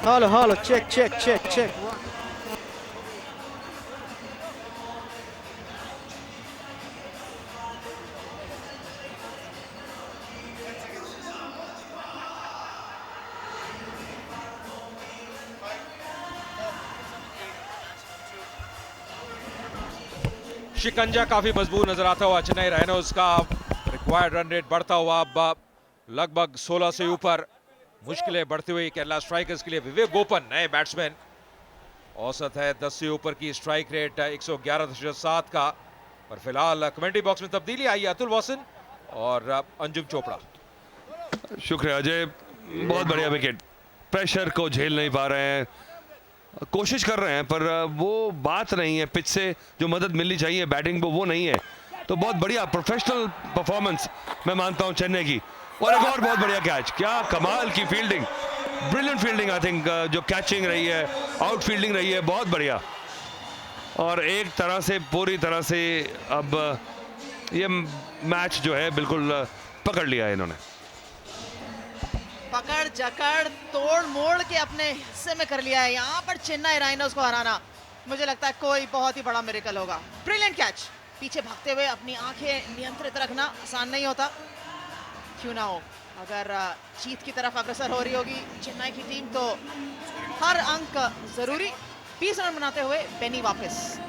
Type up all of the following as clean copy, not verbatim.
Hello, hello, check, check, check, check. शिकंजा काफी मजबूत नजर आता हुआ चेन्नई राइनोज का। रिक्वायर्ड रन रेट बढ़ता हुआ अब लगभग 16 से ऊपर। मुश्किलें बढ़ती हुई केरला स्ट्राइकर्स के लिए। विवेक गोपन नए बैट्समैन। औसत है 10 से ऊपर की स्ट्राइक रेट 111.7 का। पर फिलहाल कमेंट्री बॉक्स में तब्दीली आई है। अतुल वासन और अंजुम चोपड़ा। शुक्रिया अजय, बहुत बढ़िया विकेट। प्रेशर को झेल नहीं पा रहे हैं, कोशिश कर रहे हैं पर वो बात नहीं है। पिच से जो मदद मिलनी चाहिए बैटिंग को वो नहीं है। तो बहुत बढ़िया प्रोफेशनल परफॉर्मेंस मैं मानता हूं चेन्नई की। और एक और बहुत बढ़िया कैच, क्या कमाल की fielding, brilliant fielding. I think जो कैचिंग रही है, आउट फील्डिंग रही है, बहुत बढ़िया। और एक तरह से पूरी तरह से अब ये मैच जो है बिल्कुल पकड़ लिया है इन्होंने। पकड़ जकड़ तोड़ मोड़ के अपने हिस्से में कर लिया है यहाँ पर चेन्नई राइनोज को हराना। मुझे लगता है कोई बहुत ही बड़ा मिरेकल होगा। Brilliant catch. पीछे भागते हुए अपनी आंखें नियंत्रित रखना आसान नहीं होता। क्यों ना हो, अगर जीत की तरफ अग्रसर हो रही होगी चेन्नई की टीम तो हर अंक जरूरी। 20 रन बनाते हुए बेनी वापस।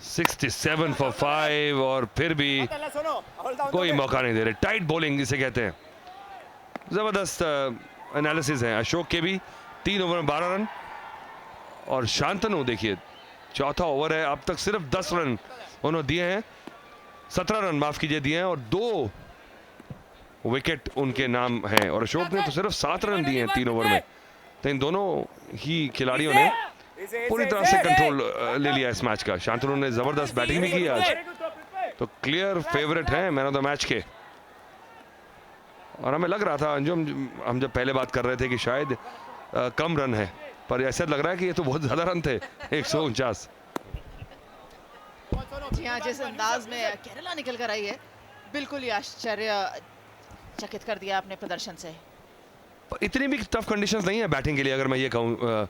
सिक्सटी 67 फॉर 5 और फिर भी कोई मौका नहीं दे रहे। टाइट बॉलिंग इसे कहते हैं। जबरदस्त एनालिसिस है अशोक के भी। 3 ओवर में 12 रन। और शांतनु देखिए, चौथा ओवर है, अब तक सिर्फ 10 रन उन्होंने दिए हैं। 17 रन माफ कीजिए दिए हैं और 2 विकेट उनके नाम हैं। और अशोक ने तो सिर्फ 7 रन दिए हैं 3 ओवर में। तो इन दोनों ही खिलाड़ियों ने पूरी तरह से कंट्रोल ले लिया इस मैच का। शांतनु ने जबरदस्त बैटिंग भी की आज, तो क्लियर फेवरेट हैं मैन ऑफ द मैच के। और हमें लग रहा था अंजुम, हम जब पहले बात कर रहे थे कि शायद कम रन है, पर ऐसा लग रहा है कि ये तो बहुत ज्यादा रन थे, 149। जी हाँ, जिस अंदाज में केरला निकल कर आई है बिल्कुल ही आश्चर्यचकित कर दिया अपने प्रदर्शन से। इतनी भी टफ कंडीशंस नहीं है बैटिंग के लिए अगर मैं ये कहूँ।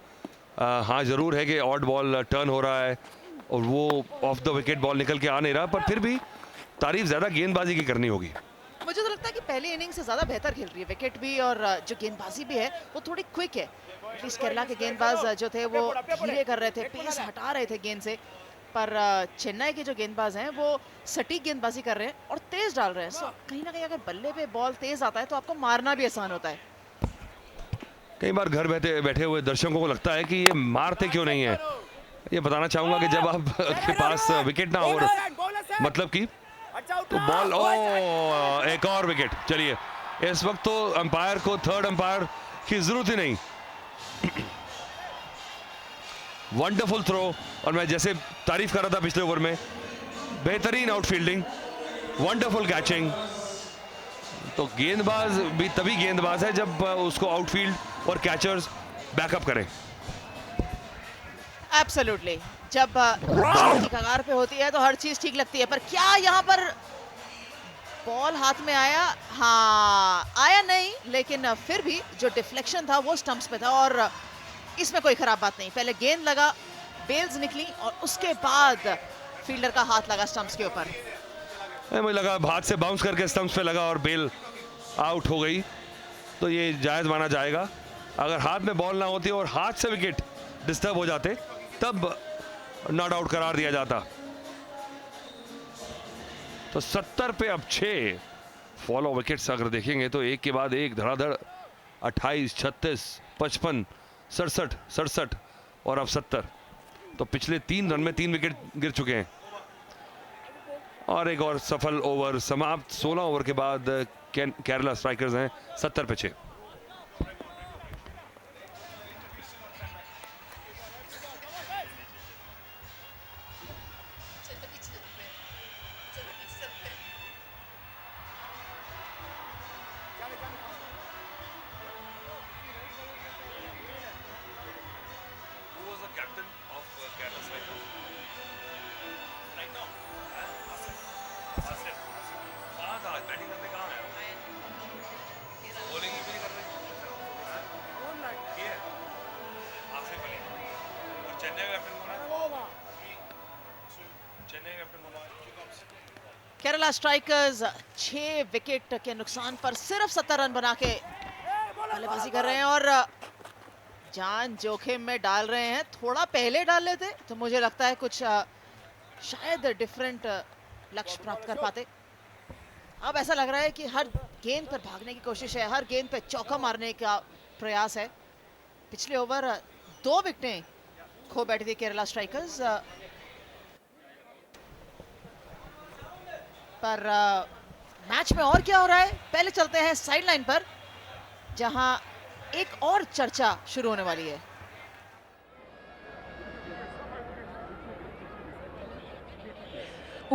हाँ जरूर है कि ऑड बॉल टर्न हो रहा है और वो ऑफ द विकेट बॉल निकल के आ नहीं रहा, पर फिर भी तारीफ ज्यादा गेंदबाजी की करनी होगी। मुझे तो लगता है कि पहली इनिंग से ज्यादा बेहतर खेल रही है विकेट भी, और जो गेंदबाजी भी है वो थोड़ी क्विक है। एटलीस्ट केरला के गेंदबाज जो थे वो धीरे कर रहे थे, पेस हटा रहे थे गेंद से। पर चेन्नई के जो गेंदबाज हैं वो सटीक गेंदबाजी कर रहे हैं और तेज डाल रहे हैं। सो कहीं ना कहीं अगर बल्ले पे बॉल तेज आता है तो आपको मारना भी आसान होता है। कई बार घर बैठे हुए दर्शकों को लगता है कि ये मारते क्यों नहीं है। ये बताना चाहूंगा कि जब आप के पास विकेट ना हो, मतलब कि तो बॉल, ओ एक और विकेट। चलिए इस वक्त तो अंपायर को, थर्ड अंपायर की जरूरत ही नहीं। Wonderful throw. और मैं जैसे तारीफ कर रहा था पिछले ओवर में, बेहतरीन आउटफील्डिंग, वंडरफुल कैचिंग। तो गेंदबाज भी तभी गेंदबाज है जब उसको आउटफील्ड और कैचर्स बैकअप करें। एब्सोल्युटली, जब जीत की कगार पे होती है तो हर चीज ठीक लगती है। पर क्या यहाँ पर बॉल हाथ में आया? हाँ, आया नहीं, लेकिन फिर भी जो डिफ्लेक्शन था वो स्टंप्स पे था और इसमें कोई खराब बात नहीं। पहले गेंद लगा, बेल्स निकली और उसके बाद फील्डर का हाथ लगा स्टंप्स के ऊपर। मुझे लगा हाथ से बाउंस करके स्टंप्स पे लगा और बेल आउट हो गई, तो ये जायज माना जाएगा। अगर हाथ में बॉल ना होती और हाथ से विकेट डिस्टर्ब हो जाते तब नॉट आउट करार दिया जाता। तो 70 पे अब 6 फॉलो विकेट्स अगर देखेंगे तो एक के बाद एक धड़ाधड़ 28, 36, 55, 67, 67 और अब 70। तो पिछले 3 रन में 3 विकेट गिर चुके हैं। और एक और सफल ओवर समाप्त। 16 ओवर के बाद केरला स्ट्राइकर्स हैं 70 पे 6। केरला स्ट्राइकर्स 6 विकेट के नुकसान पर सिर्फ 70 रन बना के बल्लेबाजी कर रहे हैं और जान जोखिम में डाल रहे हैं। थोड़ा पहले डाल लेते तो मुझे लगता है कुछ शायद डिफरेंट लक्ष्य प्राप्त कर पाते। अब ऐसा लग रहा है कि हर गेंद पर भागने की कोशिश है, हर गेंद पे चौका मारने का प्रयास है। पिछले ओवर 2 विकेटें खो बैठी थी केरला स्ट्राइकर्स, पर मैच में और क्या हो रहा है पहले चलते हैं साइड लाइन पर, जहां एक और चर्चा शुरू होने वाली है।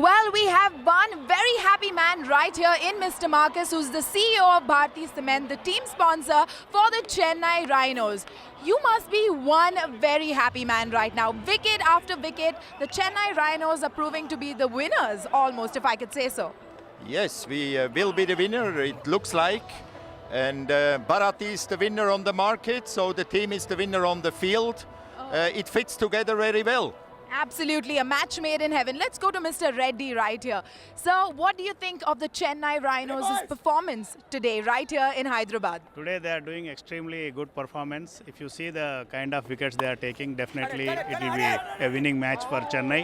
Well, we have one very happy man right here in Mr. Marcus, who's the CEO of Bharti Cement, the team sponsor for the Chennai Rhinos. You must be one very happy man right now. Wicket after wicket, the Chennai Rhinos are proving to be the winners almost, if I could say so. Yes, we will be the winner, it looks like. And Bharati is the winner on the market, so the team is the winner on the field. It fits together very well. Absolutely, a match made in heaven. Let's go to Mr. Reddy right here. Sir, what do you think of the Chennai Rhinos' performance today right here in Hyderabad? Today they are doing extremely good performance. If you see the kind of wickets they are taking, definitely it will be a winning match for Chennai.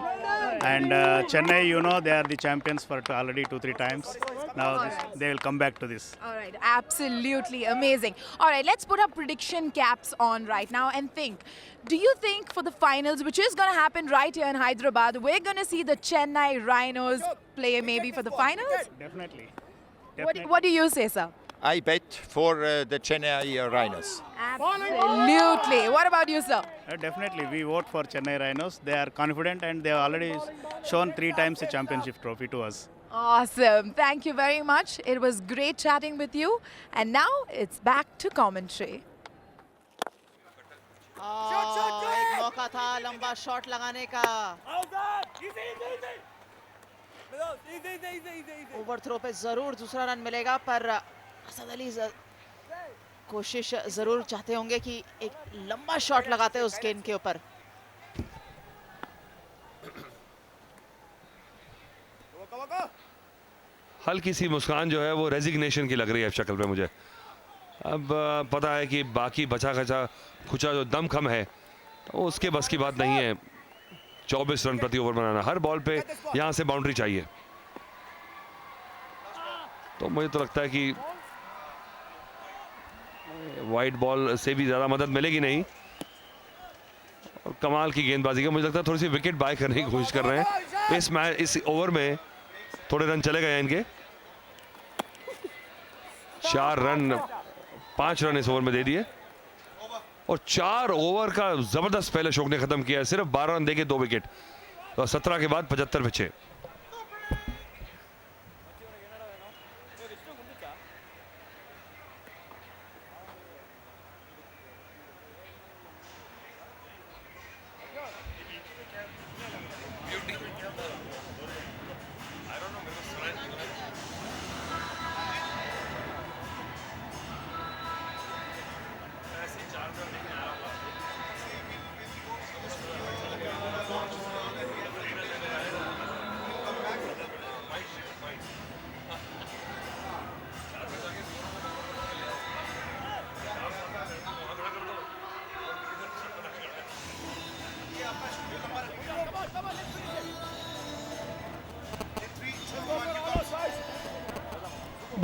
And Chennai, you know, they are the champions for already 2-3 times. Now they will come back to this. All right, absolutely amazing. All right, let's put our prediction caps on right now and think. Do you think for the finals, which is going to happen right here in Hyderabad, we're going to see the Chennai Rhinos play maybe for the finals? Definitely. What do you say, sir? I bet for the Chennai Rhinos. Absolutely. What about you, sir? Definitely, we vote for Chennai Rhinos. They are confident and they have already shown 3 times a championship trophy to us. Awesome. Thank you very much. It was great chatting with you. And now it's back to commentary. एक मौका था लंबा shot लगाने का, over throw पे जरूर दूसरा run मिलेगा, पर असद अली कोशिश जरूर चाहते होंगे कि एक लंबा शॉट लगाते उस गेंद के ऊपर। हल्की सी मुस्कान जो है वो रेजिग्नेशन की लग रही है शक्ल पे मुझे। अब पता है कि बाकी बचा खचा खुचा जो दमखम है तो उसके बस की बात नहीं है 24 रन प्रति ओवर बनाना। हर बॉल पे यहाँ से बाउंड्री चाहिए, तो मुझे तो लगता है कि वाइड बॉल से भी ज़्यादा मदद मिलेगी नहीं। और कमाल की गेंदबाजी का मुझे लगता है थोड़ी सी विकेट बाय करने की कोशिश कर रहे हैं इस मैच, इस ओवर में थोड़े रन चले गए इनके। 4 रन 5 रन इस ओवर में दे दिए और 4 ओवर का जबरदस्त पहले शौक ने खत्म किया है। सिर्फ 12 रन देके 2 विकेट, तो 17 के बाद 75 पे 6।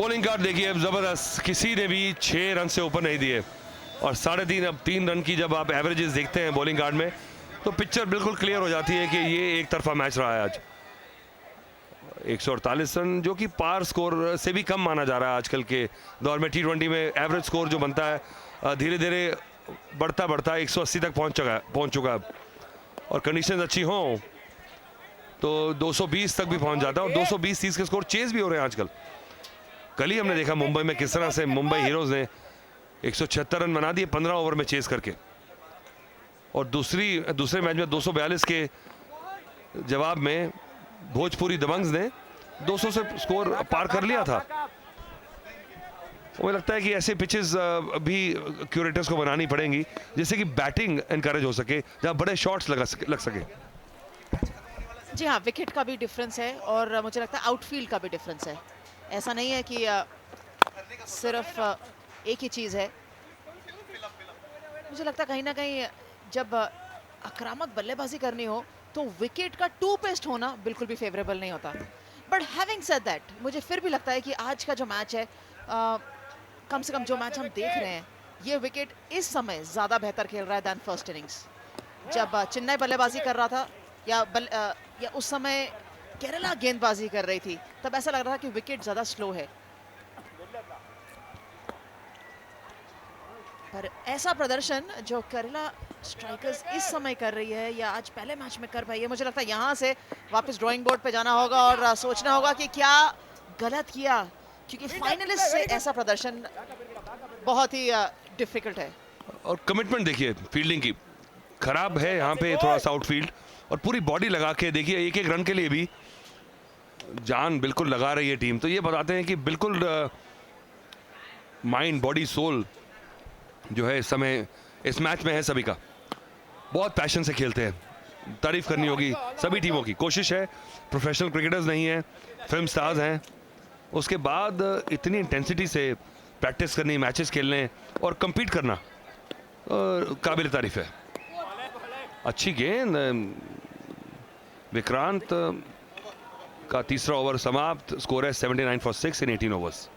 बॉलिंग कार्ड देखिए अब जबरदस्त, किसी ने भी 6 रन से ऊपर नहीं दिए और 3.5 अब 3 रन की जब आप एवरेजेस देखते हैं बॉलिंग कार्ड में तो पिक्चर बिल्कुल क्लियर हो जाती है कि ये एक तरफा मैच रहा है आज। 148 रन, जो कि पार स्कोर से भी कम माना जा रहा है आजकल के दौर में। T20 में एवरेज स्कोर जो बनता है धीरे धीरे बढ़ता बढ़ता 180 तक पहुंच चुका है। और कंडीशंस अच्छी हों तो 220 तक भी पहुंच जाता है, और 220-30 के स्कोर चेज भी हो रहे हैं आजकल। कल ही हमने देखा मुंबई में किस तरह से मुंबई हीरोज ने 176 रन बना दिए 15 ओवर में चेज करके, और दूसरे मैच में 242 के जवाब में भोजपुरी दबंग्स ने 200 से स्कोर पार कर लिया था। मुझे लगता है कि ऐसे पिचेस भी क्यूरेटर्स को बनानी पड़ेंगी जिससे कि बैटिंग एनकरेज हो सके, जहां बड़े शॉट्स लग सके। जी हाँ, विकेट का भी डिफरेंस है और मुझे लगता है आउटफील्ड का भी डिफरेंस है। ऐसा नहीं है कि सिर्फ एक ही चीज़ है। मुझे लगता है कहीं ना कहीं जब आक्रामक बल्लेबाजी करनी हो तो विकेट का टू पेस्ट होना बिल्कुल भी फेवरेबल नहीं होता। बट हैविंग सेड दैट, मुझे फिर भी लगता है कि आज का जो मैच है, कम से कम जो मैच हम देख रहे हैं, ये विकेट इस समय ज़्यादा बेहतर खेल रहा है दैन फर्स्ट इनिंग्स। जब चेन्नई बल्लेबाजी कर रहा था या उस समय केरला गेंदबाजी कर रही थी, तब ऐसा लग रहा था कि विकेट ज़्यादा स्लो है। पर ऐसा प्रदर्शन जो केरला स्ट्राइकर्स इस समय कर रही है या आज पहले मैच में कर पाई है, मुझे लगता है यहाँ से वापस ड्राइंग बोर्ड पे जाना होगा और सोचना होगा कि क्या गलत किया, क्योंकि फाइनलिस्ट से ऐसा प्रदर्शन बहुत ही डिफिकल्ट है। और कमिटमेंट देखिए फील्डिंग की खराब है यहाँ पे, थोड़ा सा आउटफील्ड, और पूरी बॉडी लगा के देखिए एक एक रन के लिए भी जान बिल्कुल लगा रही है टीम। तो ये बताते हैं कि बिल्कुल माइंड बॉडी सोल जो है इस समय इस मैच में है सभी का। बहुत पैशन से खेलते हैं, तारीफ करनी होगी सभी टीमों की। कोशिश है, प्रोफेशनल क्रिकेटर्स नहीं है, फिल्म स्टार्स हैं, उसके बाद इतनी इंटेंसिटी से प्रैक्टिस करनी, मैचेस खेलने और compete करना काबिल तारीफ है। अच्छी गेंद, विक्रांत का तीसरा ओवर समाप्त, स्कोर है 79 फॉर 6 इन 18 ओवर्स।